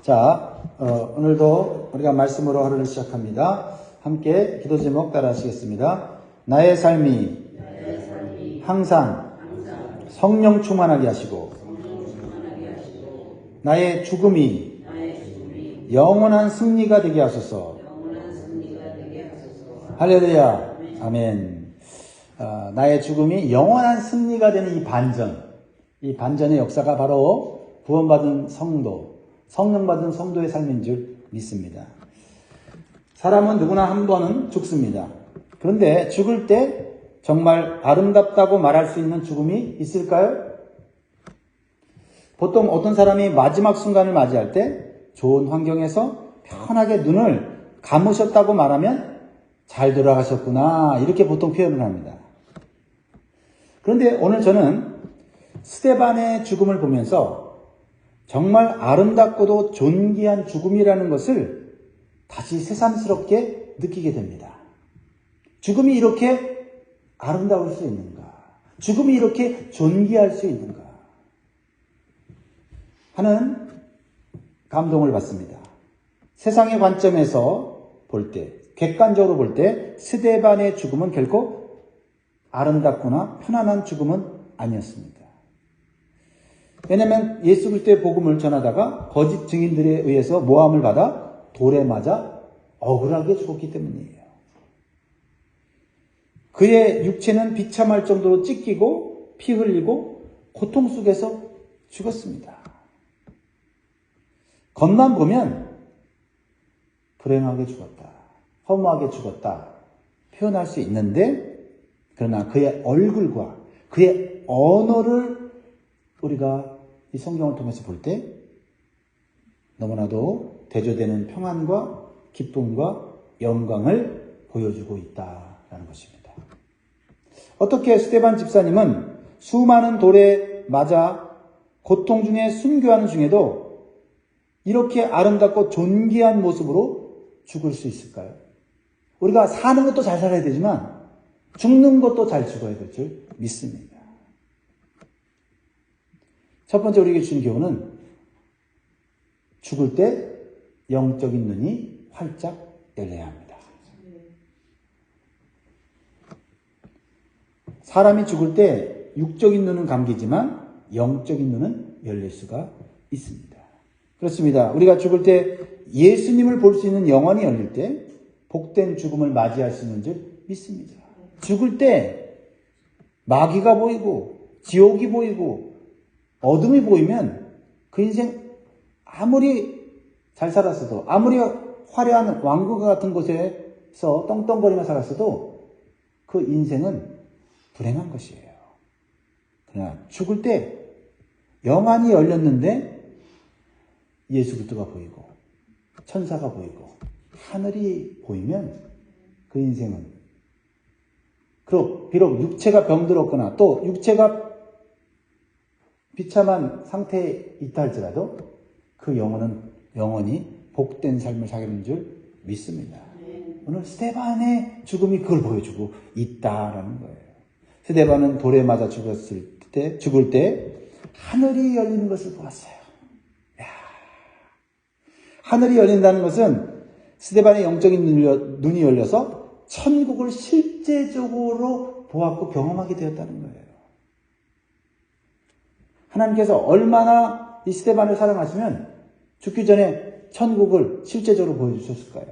자, 오늘도 우리가 말씀으로 하루를 시작합니다. 함께 기도 제목 따라 하시겠습니다. 나의 삶이 항상 성령 충만하게 하시고 나의 죽음이 영원한 승리가 되게 하소서. 할렐루야. 아멘. 나의 죽음이 영원한 승리가 되는 이 반전의 역사가 바로 구원받은 성도, 성령받은 성도의 삶인 줄 믿습니다. 사람은 누구나 한 번은 죽습니다. 그런데 죽을 때 정말 아름답다고 말할 수 있는 죽음이 있을까요? 보통 어떤 사람이 마지막 순간을 맞이할 때 좋은 환경에서 편하게 눈을 감으셨다고 말하면 잘 돌아가셨구나, 이렇게 보통 표현을 합니다. 그런데 오늘 저는 스데반의 죽음을 보면서 정말 아름답고도 존귀한 죽음이라는 것을 다시 새삼스럽게 느끼게 됩니다. 죽음이 이렇게 아름다울 수 있는가? 죽음이 이렇게 존귀할 수 있는가? 하는 감동을 받습니다. 세상의 관점에서 볼 때, 객관적으로 볼 때 스데반의 죽음은 결코 아름답거나 편안한 죽음은 아니었습니다. 왜냐하면 예수 그리스도의 복음을 전하다가 거짓 증인들에 의해서 모함을 받아 돌에 맞아 억울하게 죽었기 때문이에요. 그의 육체는 비참할 정도로 찢기고 피 흘리고 고통 속에서 죽었습니다. 겉만 보면 불행하게 죽었다, 허무하게 죽었다 표현할 수 있는데, 그러나 그의 얼굴과 그의 언어를 우리가 이 성경을 통해서 볼 때 너무나도 대조되는 평안과 기쁨과 영광을 보여주고 있다라는 것입니다. 어떻게 스데반 집사님은 수많은 돌에 맞아 고통 중에 순교하는 중에도 이렇게 아름답고 존귀한 모습으로 죽을 수 있을까요? 우리가 사는 것도 잘 살아야 되지만 죽는 것도 잘 죽어야 될 줄 믿습니다. 첫 번째 우리에게 주는 교훈은 죽을 때 영적인 눈이 활짝 열려야 합니다. 사람이 죽을 때 육적인 눈은 감기지만 영적인 눈은 열릴 수가 있습니다. 그렇습니다. 우리가 죽을 때 예수님을 볼 수 있는 영혼이 열릴 때 복된 죽음을 맞이할 수 있는 줄 믿습니다. 죽을 때 마귀가 보이고 지옥이 보이고 어둠이 보이면 그 인생 아무리 잘 살았어도, 아무리 화려한 왕국 같은 곳에서 떵떵거리며 살았어도 그 인생은 불행한 것이에요. 그러나 죽을 때 영안이 열렸는데 예수 그리스도가 보이고 천사가 보이고 하늘이 보이면 그 인생은, 비록 육체가 병들었거나 또 육체가 비참한 상태에 있다 할지라도 그 영혼이 복된 삶을 살는 줄 믿습니다. 오늘 스데반의 죽음이 그걸 보여주고 있다라는 거예요. 스데반은 돌에 맞아 죽을 때 하늘이 열리는 것을 보았어요. 하늘이 열린다는 것은 스데반의 영적인 눈이 열려서 천국을 실제적으로 보았고 경험하게 되었다는 거예요. 하나님께서 얼마나 이 스데반을 사랑하시면 죽기 전에 천국을 실제적으로 보여주셨을까요?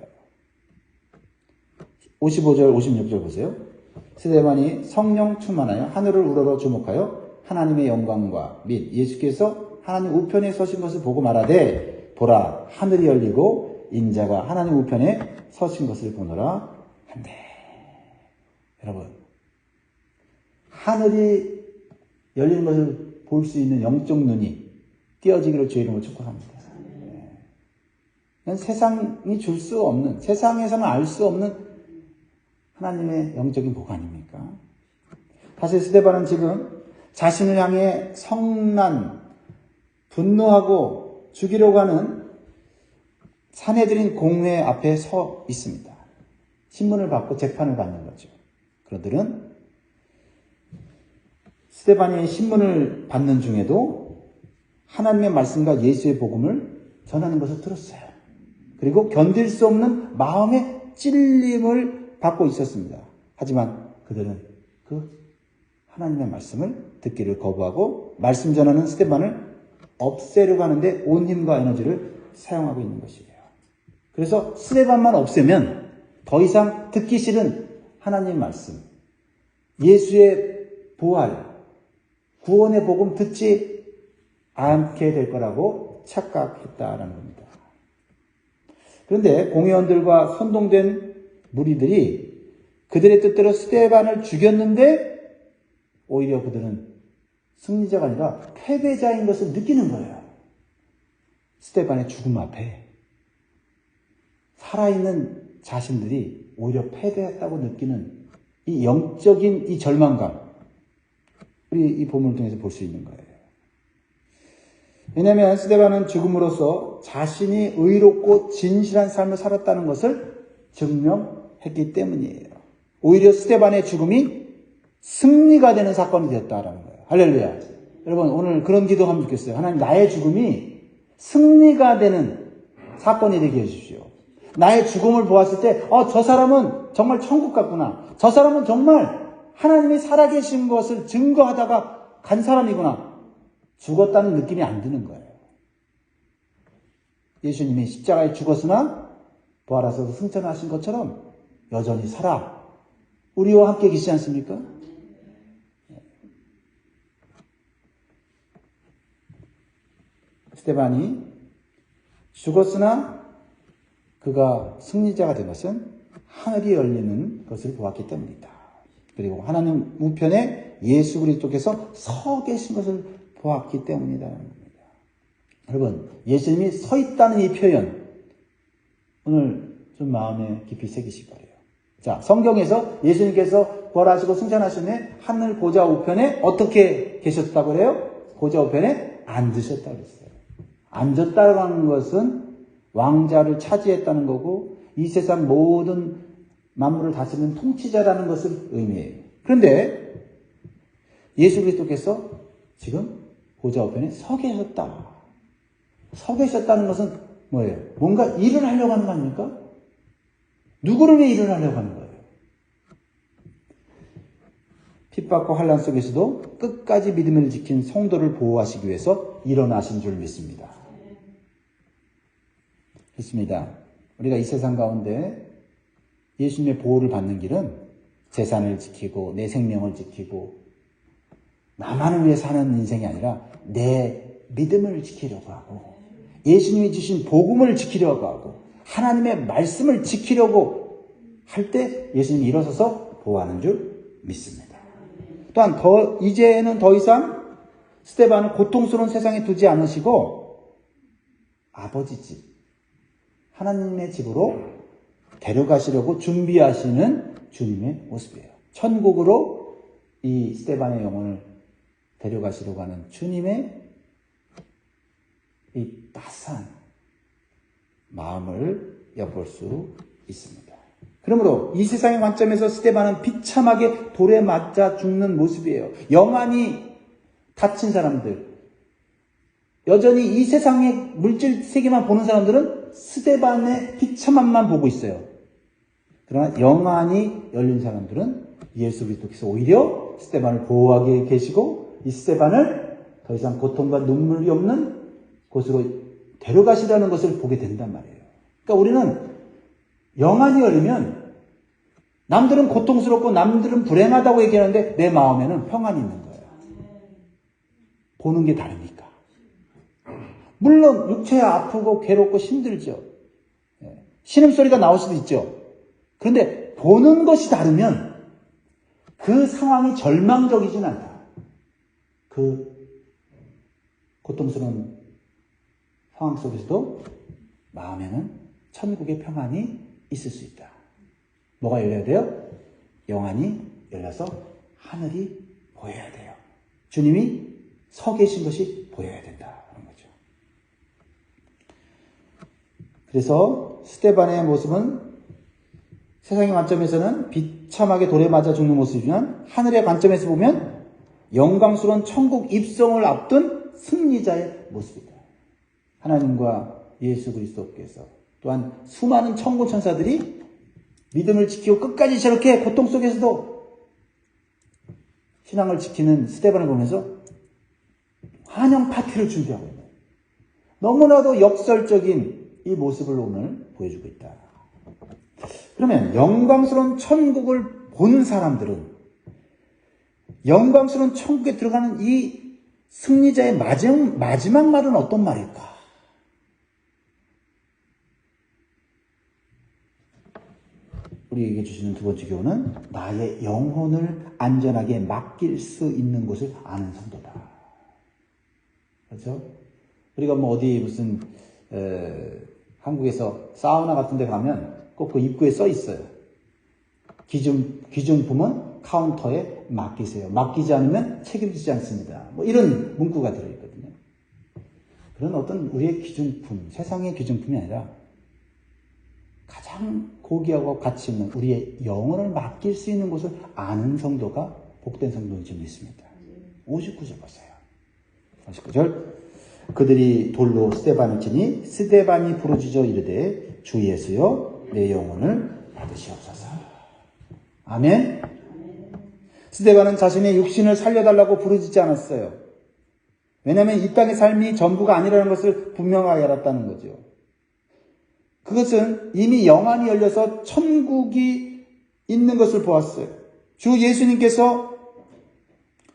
55절, 56절 보세요. 스데반이 성령 충만하여 하늘을 우러러 주목하여 하나님의 영광과 및 예수께서 하나님 우편에 서신 것을 보고 말하되, 보라, 하늘이 열리고 인자가 하나님 우편에 서신 것을 보노라 한대. 여러분, 하늘이 열리는 것을 볼 수 있는 영적 눈이 띄어지기를 주의 이름으로 축복합니다. 세상이 줄 수 없는, 세상에서는 알 수 없는 하나님의 영적인 복 아닙니까? 사실 스데반은 지금 자신을 향해 성난, 분노하고 죽이려고 하는 사내들인 공회 앞에 서 있습니다. 신문을 받고 재판을 받는 거죠. 그들은 스데반이 신문을 받는 중에도 하나님의 말씀과 예수의 복음을 전하는 것을 들었어요. 그리고 견딜 수 없는 마음의 찔림을 받고 있었습니다. 하지만 그들은 그 하나님의 말씀을 듣기를 거부하고 말씀 전하는 스데반을 없애려고 하는데 온 힘과 에너지를 사용하고 있는 것이에요. 그래서 스데반만 없애면 더 이상 듣기 싫은 하나님 말씀, 예수의 부활, 구원의 복음 듣지 않게 될 거라고 착각했다라는 겁니다. 그런데 공회원들과 선동된 무리들이 그들의 뜻대로 스데반을 죽였는데 오히려 그들은 승리자가 아니라 패배자인 것을 느끼는 거예요. 스데반의 죽음 앞에 살아있는 자신들이 오히려 패배했다고 느끼는 이 영적인 이 절망감, 우리 이 본문을 통해서 볼 수 있는 거예요. 왜냐하면 스데반은 죽음으로써 자신이 의롭고 진실한 삶을 살았다는 것을 증명했기 때문이에요. 오히려 스데반의 죽음이 승리가 되는 사건이 되었다라는 거예요. 할렐루야. 여러분 오늘 그런 기도하면 좋겠어요. 하나님, 나의 죽음이 승리가 되는 사건이 되게 해주십시오. 나의 죽음을 보았을 때 저 사람은 정말 천국 같구나. 저 사람은 정말 하나님이 살아계신 것을 증거하다가 간 사람이구나. 죽었다는 느낌이 안 드는 거예요. 예수님이 십자가에 죽었으나 부활하셔서 승천하신 것처럼 여전히 살아 우리와 함께 계시지 않습니까? 스데반이 죽었으나 그가 승리자가 된 것은 하늘이 열리는 것을 보았기 때문이다. 그리고 하나님 우편에 예수 그리스도께서 서 계신 것을 보았기 때문이라는 겁니다. 여러분, 예수님이 서 있다는 이 표현, 오늘 좀 마음에 깊이 새기시기 바래요. 자, 성경에서 예수님께서 부활하시고 승천하신 후에 하늘 보좌 우편에 어떻게 계셨다고 그래요? 보좌 우편에 앉으셨다고 그랬어요. 앉았다고 하는 것은 왕자를 차지했다는 거고 이 세상 모든 만물을 다스리는 통치자라는 것을 의미해요. 그런데 예수 그리스도께서 지금 보좌 우편에 서 계셨다. 서 계셨다는 것은 뭐예요? 뭔가 일을 하려고 하는 거 아닙니까? 누구를 위해 일을 하려고 하는 거예요? 핍박과 환난 속에서도 끝까지 믿음을 지킨 성도를 보호하시기 위해서 일어나신 줄 믿습니다. 그렇습니다. 우리가 이 세상 가운데 예수님의 보호를 받는 길은 재산을 지키고 내 생명을 지키고 나만을 위해 사는 인생이 아니라 내 믿음을 지키려고 하고 예수님이 주신 복음을 지키려고 하고 하나님의 말씀을 지키려고 할 때 예수님이 일어서서 보호하는 줄 믿습니다. 또한 이제는 더 이상 스데반을 고통스러운 세상에 두지 않으시고 아버지 집, 하나님의 집으로 데려가시려고 준비하시는 주님의 모습이에요. 천국으로 이 스데반의 영혼을 데려가시려고 하는 주님의 이 따스한 마음을 엿볼 수 있습니다. 그러므로 이 세상의 관점에서 스데반은 비참하게 돌에 맞아 죽는 모습이에요. 영안이 닫힌 사람들, 여전히 이 세상의 물질 세계만 보는 사람들은 스데반의 비참함만 보고 있어요. 그러나 영안이 열린 사람들은 예수 그리스도께서 오히려 스데반을 보호하게 계시고 이 스데반을 더 이상 고통과 눈물이 없는 곳으로 데려가시라는 것을 보게 된단 말이에요. 그러니까 우리는 영안이 열리면 남들은 고통스럽고 남들은 불행하다고 얘기하는데 내 마음에는 평안이 있는 거예요. 보는 게 다르니까. 물론 육체가 아프고 괴롭고 힘들죠. 신음소리가 나올 수도 있죠. 그런데 보는 것이 다르면 그 상황이 절망적이진 않다. 그 고통스러운 상황 속에서도 마음에는 천국의 평안이 있을 수 있다. 뭐가 열려야 돼요? 영안이 열려서 하늘이 보여야 돼요. 주님이 서 계신 것이 보여야 된다. 그런 거죠. 그래서 스데반의 모습은 세상의 관점에서는 비참하게 돌에 맞아 죽는 모습이지만 하늘의 관점에서 보면 영광스러운 천국 입성을 앞둔 승리자의 모습이다. 하나님과 예수 그리스도께서 또한 수많은 천군 천사들이 믿음을 지키고 끝까지 저렇게 고통 속에서도 신앙을 지키는 스데반을 보면서 환영 파티를 준비하고 있는 너무나도 역설적인 이 모습을 오늘 보여주고 있다. 그러면 영광스러운 천국을 본 사람들은 영광스러운 천국에 들어가는 이 승리자의 마지막 말은 어떤 말일까? 우리에게 주시는 두 번째 교훈은 나의 영혼을 안전하게 맡길 수 있는 곳을 아는 성도다. 그렇죠? 우리가 뭐 어디 무슨 한국에서 사우나 같은 데 가면 꼭 그 입구에 써 있어요. 기준품은 카운터에 맡기세요. 맡기지 않으면 책임지지 않습니다. 뭐 이런 문구가 들어있거든요. 그런 어떤 우리의 기준품, 세상의 기준품이 아니라 가장 고귀하고 가치 있는 우리의 영혼을 맡길 수 있는 곳을 아는 성도가 복된 성도인 줄 믿습니다. 59절 보세요. 59절 그들이 돌로 스데반을 치니 스데반이 부르짖어 이르되 주 예수여 내 영혼을 받으시옵소서. 아멘. 스데반은 자신의 육신을 살려달라고 부르짖지 않았어요. 왜냐하면 이 땅의 삶이 전부가 아니라는 것을 분명하게 알았다는 거죠. 그것은 이미 영안이 열려서 천국이 있는 것을 보았어요. 주 예수님께서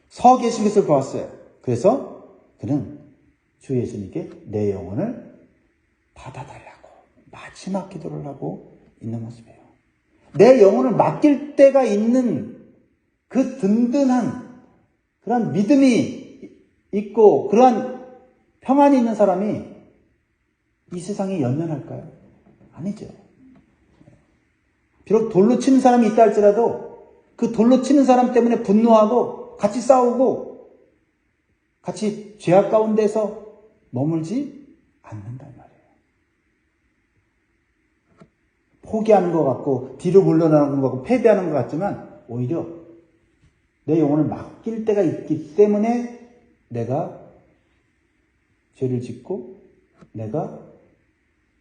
서 계신 것을 보았어요. 그래서 그는 주 예수님께 내 영혼을 받아달라고 마지막 기도를 하고 있는 모습이에요. 내 영혼을 맡길 때가 있는 그 든든한 그런 믿음이 있고 그러한 평안이 있는 사람이 이 세상에 연연할까요? 아니죠. 비록 돌로 치는 사람이 있다 할지라도 그 돌로 치는 사람 때문에 분노하고 같이 싸우고 같이 죄악 가운데서 머물지 않는단 말이에요. 포기하는 것 같고 뒤로 물러나는 것 같고 패배하는 것 같지만 오히려 내 영혼을 맡길 때가 있기 때문에 내가 죄를 짓고 내가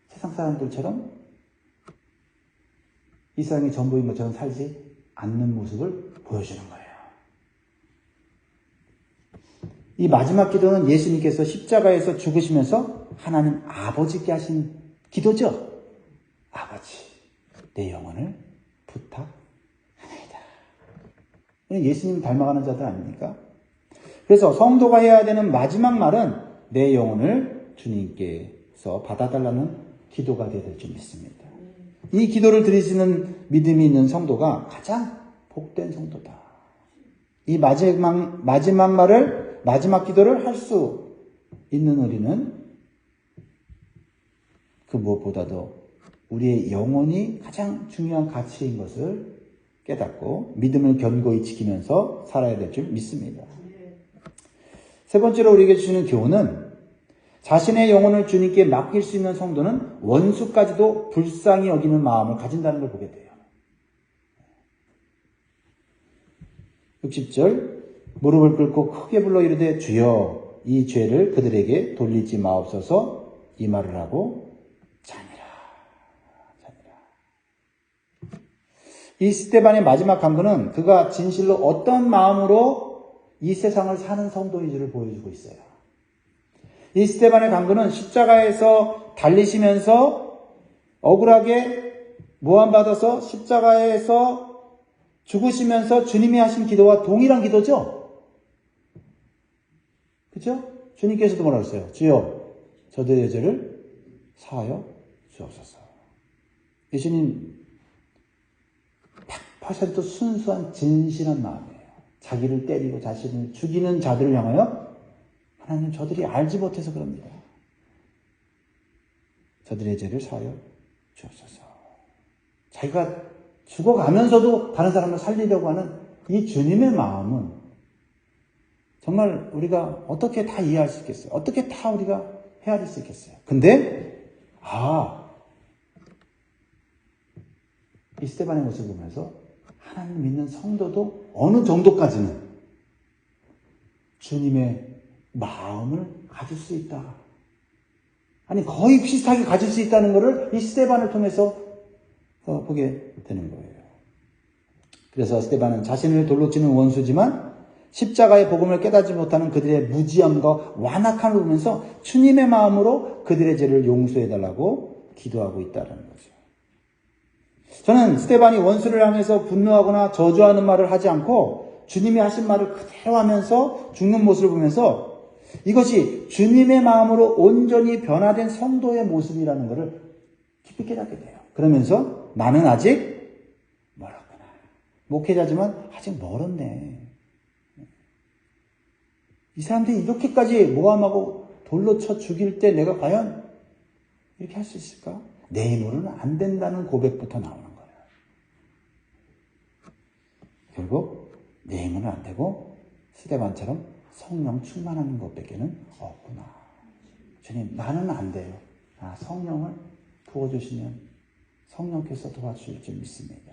세상 사람들처럼 이 세상의 전부인 것처럼 살지 않는 모습을 보여주는 거예요. 이 마지막 기도는 예수님께서 십자가에서 죽으시면서 하나님 아버지께 하신 기도죠. 아버지, 내 영혼을 부탁하나이다. 예수님 닮아가는 자들 아닙니까? 그래서 성도가 해야 되는 마지막 말은 내 영혼을 주님께서 받아달라는 기도가 되어야 될 줄 믿습니다. 이 기도를 드리시는 믿음이 있는 성도가 가장 복된 성도다. 이 마지막 말을, 마지막 기도를 할 수 있는 우리는 그 무엇보다도 우리의 영혼이 가장 중요한 가치인 것을 깨닫고 믿음을 견고히 지키면서 살아야 될 줄 믿습니다. 세 번째로 우리에게 주시는 교훈은 자신의 영혼을 주님께 맡길 수 있는 성도는 원수까지도 불쌍히 여기는 마음을 가진다는 걸 보게 돼요. 60절 무릎을 꿇고 크게 불러 이르되 주여 이 죄를 그들에게 돌리지 마옵소서 이 말을 하고 자니라. 이 스데반의 마지막 간구는 그가 진실로 어떤 마음으로 이 세상을 사는 성도인지를 보여주고 있어요. 이 스데반의 간구는 십자가에서 달리시면서 억울하게 모함받아서 십자가에서 죽으시면서 주님이 하신 기도와 동일한 기도죠? 그죠? 주님께서도 뭐라고 했어요? 주여, 저들의 죄를 사하여 주옵소서. 예수님 100% 순수한 진실한 마음이에요. 자기를 때리고 자신을 죽이는 자들을 향하여 하나님 저들이 알지 못해서 그럽니다. 저들의 죄를 사하여 주옵소서. 자기가 죽어가면서도 다른 사람을 살리려고 하는 이 주님의 마음은 정말 우리가 어떻게 다 이해할 수 있겠어요? 어떻게 다 우리가 헤아릴 수 있겠어요? 근데 이 스데반의 모습을 보면서 하나님 믿는 성도도 어느 정도까지는 주님의 마음을 가질 수 있다. 아니 거의 비슷하게 가질 수 있다는 것을 이 스데반을 통해서 보게 되는 거예요. 그래서 스데반은 자신을 돌로 치는 원수지만 십자가의 복음을 깨닫지 못하는 그들의 무지함과 완악함을 보면서 주님의 마음으로 그들의 죄를 용서해달라고 기도하고 있다는 거죠. 저는 스데반이 원수를 향해서 분노하거나 저주하는 말을 하지 않고 주님이 하신 말을 그대로 하면서 죽는 모습을 보면서 이것이 주님의 마음으로 온전히 변화된 성도의 모습이라는 것을 깊이 깨닫게 돼요. 그러면서 나는 아직 멀었구나. 목회자지만 아직 멀었네. 이 사람들이 이렇게까지 모함하고 돌로 쳐 죽일 때 내가 과연 이렇게 할 수 있을까? 내 힘으로는 안 된다는 고백부터 나오는 거예요. 결국 내 힘은 안 되고 스데반처럼 성령 충만하는 것밖에는 없구나. 주님, 나는 안 돼요. 성령을 부어주시면 성령께서 도와주실 줄 믿습니다.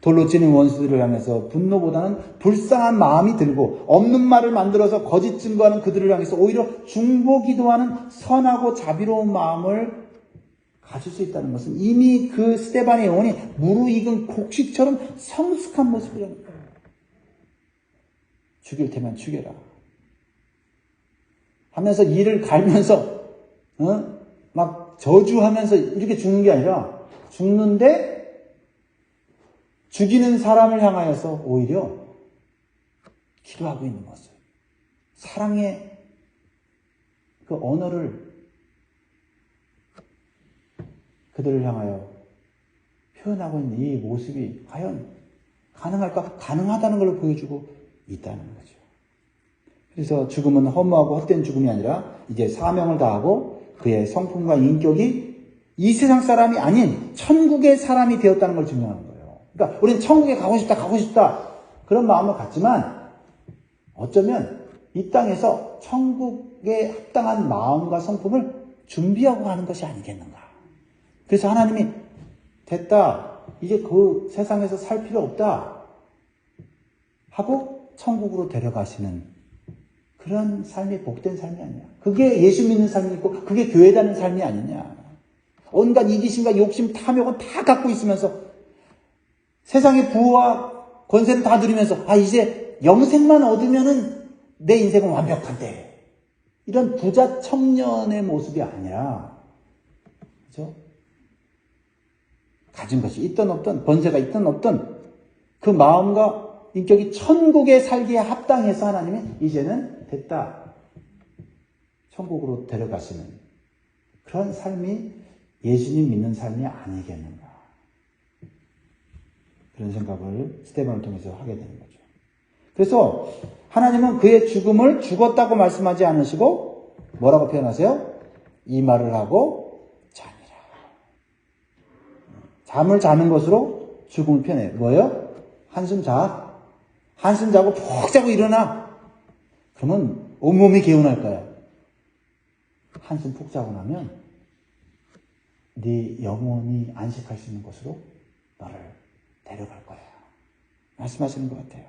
돌로 치는 원수들을 향해서 분노보다는 불쌍한 마음이 들고 없는 말을 만들어서 거짓 증거하는 그들을 향해서 오히려 중보기도하는 선하고 자비로운 마음을 가질 수 있다는 것은 이미 그 스데반의 영혼이 무르익은 곡식처럼 성숙한 모습이라는 거예요. 죽일 테면 죽여라 하면서 이를 갈면서 막 저주하면서 이렇게 죽는 게 아니라 죽는데 죽이는 사람을 향하여서 오히려 기도하고 있는 모습. 사랑의 그 언어를 그들을 향하여 표현하고 있는 이 모습이 과연 가능할까? 가능하다는 걸 보여주고 있다는 거죠. 그래서 죽음은 허무하고 헛된 죽음이 아니라 이제 사명을 다하고 그의 성품과 인격이 이 세상 사람이 아닌 천국의 사람이 되었다는 걸 증명하는 거예요. 그러니까 우리는 천국에 가고 싶다 그런 마음을 갖지만 어쩌면 이 땅에서 천국에 합당한 마음과 성품을 준비하고 가는 것이 아니겠는가. 그래서 하나님이 됐다, 이제 그 세상에서 살 필요 없다 하고 천국으로 데려가시는 그런 삶이 복된 삶이 아니냐. 그게 예수 믿는 삶이고 그게 교회 다니는 삶이 아니냐. 온갖 이기심과 욕심, 탐욕은 다 갖고 있으면서 세상의 부와 권세는 다 누리면서 이제 영생만 얻으면은 내 인생은 완벽한데, 이런 부자 청년의 모습이 아니라, 그죠? 가진 것이 있든 없든, 권세가 있든 없든 그 마음과 인격이 천국에 살기에 합당해서 하나님이 이제는 됐다, 천국으로 데려가시는 그런 삶이 예수님 믿는 삶이 아니겠는가. 그런 생각을 스데반을 통해서 하게 되는 거죠. 그래서 하나님은 그의 죽음을 죽었다고 말씀하지 않으시고 뭐라고 표현하세요? 이 말을 하고 잠이라. 잠을 자는 것으로 죽음을 표현해요. 뭐예요? 한숨 자. 한숨 자고 푹 자고 일어나. 그러면 온몸이 개운할까요? 한숨 푹 자고 나면 네 영혼이 안식할 수 있는 곳으로 너를 데려갈 거야. 말씀하시는 것 같아요.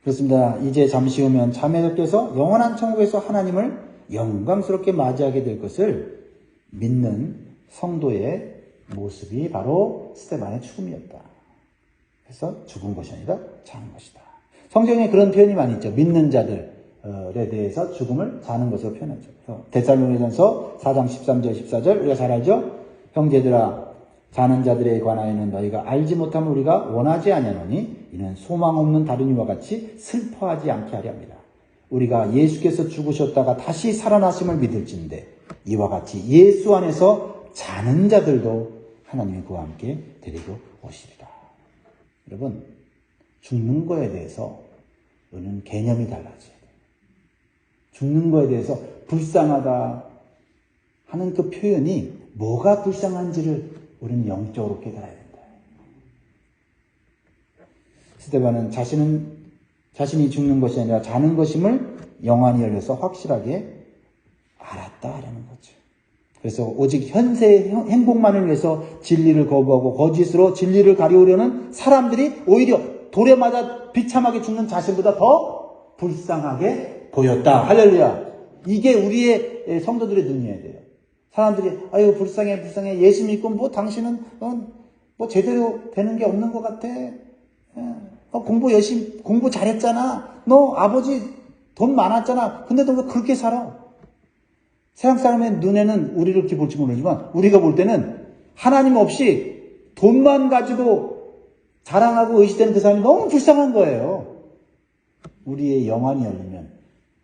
그렇습니다. 이제 잠시 후면 자매들께서 영원한 천국에서 하나님을 영광스럽게 맞이하게 될 것을 믿는 성도의 모습이 바로 스데반의 죽음이었다. 그래서 죽은 것이 아니라 자는 것이다. 성경에 그런 표현이 많이 있죠. 믿는 자들에 대해서 죽음을 자는 것으로 표현하죠. 데살로니가전서 4장 13절 14절 우리가 잘 알죠. 형제들아, 자는 자들에 관하여는 너희가 알지 못함을 우리가 원하지 아니하노니 이는 소망 없는 다른 이와 같이 슬퍼하지 않게 하려 합니다. 우리가 예수께서 죽으셨다가 다시 살아나심을 믿을진데 이와 같이 예수 안에서 자는 자들도 하나님이 그와 함께 데리고 오시리라. 여러분, 죽는 거에 대해서 우리는 개념이 달라져야 돼요. 죽는 거에 대해서 불쌍하다 하는 그 표현이 뭐가 불쌍한지를 우리는 영적으로 깨달아야 된다. 스데반은 자신이 죽는 것이 아니라 자는 것임을 영안이 열려서 확실하게 알았다라는 거죠. 그래서 오직 현세의 행복만을 위해서 진리를 거부하고 거짓으로 진리를 가리우려는 사람들이 오히려 돌에 맞아 비참하게 죽는 자신보다 더 불쌍하게 보였다. 할렐루야. 이게 우리의 성도들의 눈이어야 돼요. 사람들이 아유 불쌍해 예수 믿고 뭐 당신은 뭐 제대로 되는 게 없는 것 같아. 공부 잘했잖아. 너 아버지 돈 많았잖아. 근데 너 왜 그렇게 살아? 세상 사람의 눈에는 우리를 이렇게 볼지 모르지만 우리가 볼 때는 하나님 없이 돈만 가지고 자랑하고 의식되는 그 사람이 너무 불쌍한 거예요. 우리의 영안이 열리면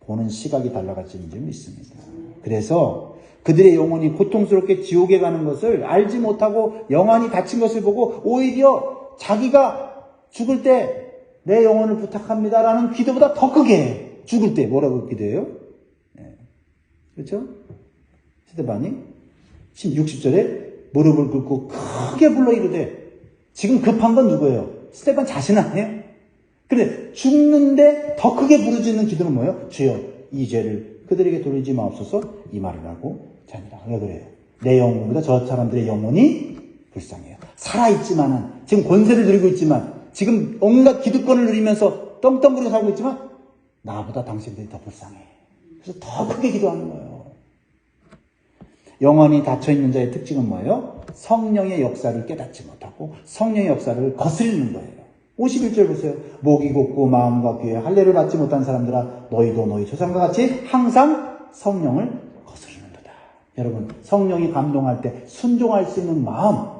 보는 시각이 달라갈 줄 믿습니다. 그래서 그들의 영혼이 고통스럽게 지옥에 가는 것을 알지 못하고 영안이 닫힌 것을 보고 오히려 자기가 죽을 때 내 영혼을 부탁합니다라는 기도보다 더 크게 죽을 때 뭐라고 기도해요? 그렇죠? 스데반이 60절에 무릎을 꿇고 크게 불러 이르되 지금 급한 건 누구예요? 스데반 자신 아니에요? 근데 죽는데 더 크게 부르짖는 기도는 뭐예요? 주여 이 죄를 그들에게 돌리지 마옵소서 이 말을 하고 자니라. 왜 그래요? 내 영혼보다 저 사람들의 영혼이 불쌍해요. 살아있지만은 지금 권세를 누리고 있지만 지금 온갖 기득권을 누리면서 떵떵거리고 살고 있지만 나보다 당신들이 더 불쌍해. 그래서 더 크게 기도하는 거예요. 영혼이 닫혀있는 자의 특징은 뭐예요? 성령의 역사를 깨닫지 못하고 성령의 역사를 거스리는 거예요. 51절 보세요. 목이 곧고 마음과 귀에 할례를 받지 못한 사람들아 너희도 너희 조상과 같이 항상 성령을 거스르는도다. 여러분 성령이 감동할 때 순종할 수 있는 마음,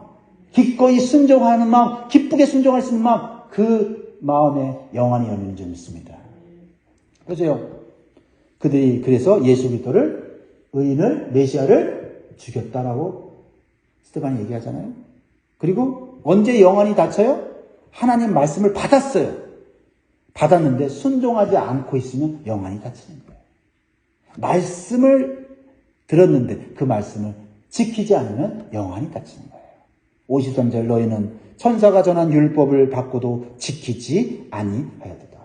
기꺼이 순종하는 마음, 기쁘게 순종할 수 있는 마음, 그 마음에 영안이 열리는 줄 믿습니다. 보세요. 그들이 그래서 예수 그리스도를 의인을 메시아를 죽였다라고 스데반이 얘기하잖아요. 그리고 언제 영안이 닫혀요? 하나님 말씀을 받았어요. 받았는데 순종하지 않고 있으면 영안이 닫히는 거예요. 말씀을 들었는데 그 말씀을 지키지 않으면 영안이 닫히는 거예요. 53절 너희는 천사가 전한 율법을 받고도 지키지 아니하였도다.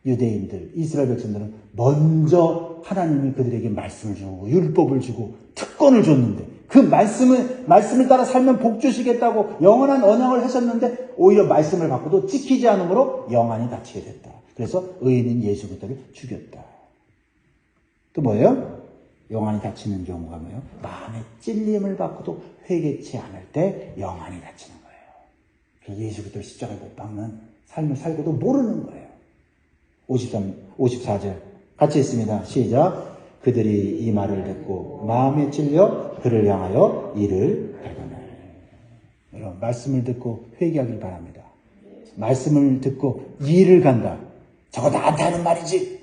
유대인들, 이스라엘 백성들은 먼저 하나님이 그들에게 말씀을 주고 율법을 주고 특권을 줬는데 그 말씀을 따라 살면 복 주시겠다고 영원한 언약을 하셨는데 오히려 말씀을 받고도 지키지 않으므로 영안이 닫히게 됐다. 그래서 의인인 예수 그리스도를 죽였다. 또 뭐예요? 영안이 닫히는 경우가 뭐예요? 마음의 찔림을 받고도 회개치 않을 때 영안이 닫히는 거예요. 예수 그리스도를 십자가에 못 박는 삶을 살고도 모르는 거예요. 54절 같이 읽습니다. 시작. 그들이 이 말을 듣고 마음에 찔려 그를 향하여 이를 갈거늘. 여러분 말씀을 듣고 회개하길 바랍니다. 말씀을 듣고 이를 간다. 저거 나한테 하는 말이지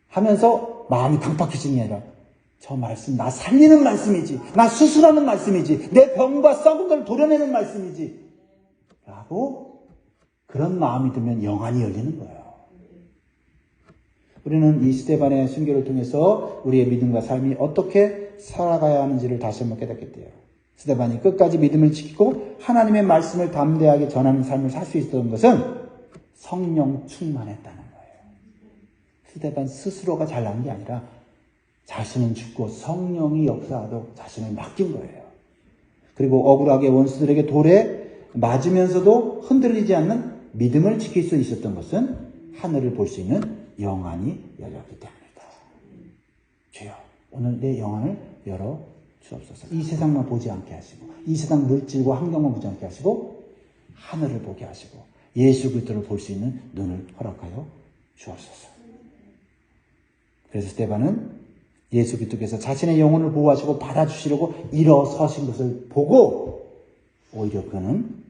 하면서 마음이 강팍해지는 게 아니라 저 말씀 나 살리는 말씀이지, 나 수술하는 말씀이지, 내 병과 썩은 걸 도려내는 말씀이지 라고 그런 마음이 들면 영안이 열리는 거예요. 우리는 이 스데반의 순교를 통해서 우리의 믿음과 삶이 어떻게 살아가야 하는지를 다시 한번 깨닫게 돼요. 스데반이 끝까지 믿음을 지키고 하나님의 말씀을 담대하게 전하는 삶을 살 수 있었던 것은 성령 충만했다는 거예요. 스데반 스스로가 잘난 게 아니라 자신은 죽고 성령이 역사하도록 자신을 맡긴 거예요. 그리고 억울하게 원수들에게 돌에 맞으면서도 흔들리지 않는 믿음을 지킬 수 있었던 것은 하늘을 볼 수 있는 영안이 열렸기 때문이다. 주여 오늘 내 영안을 열어 주옵소서. 이 세상만 보지 않게 하시고 이 세상 물질과 환경만 보지 않게 하시고 하늘을 보게 하시고 예수 그리스도를 볼 수 있는 눈을 허락하여 주옵소서. 그래서 스데반은 예수 그리스도께서 자신의 영혼을 보호하시고 받아주시려고 일어서신 것을 보고 오히려 그는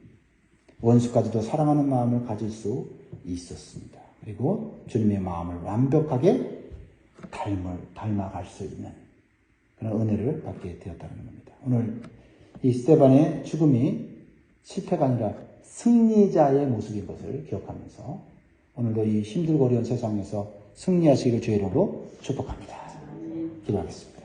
원수까지도 사랑하는 마음을 가질 수 있었습니다. 그리고 주님의 마음을 완벽하게 닮아갈 수 있는 그런 은혜를 받게 되었다는 겁니다. 오늘 이 스데반의 죽음이 실패가 아니라 승리자의 모습인 것을 기억하면서 오늘도 이 힘들고 어려운 세상에서 승리하시기를 주의 이름으로 축복합니다. 기도하겠습니다.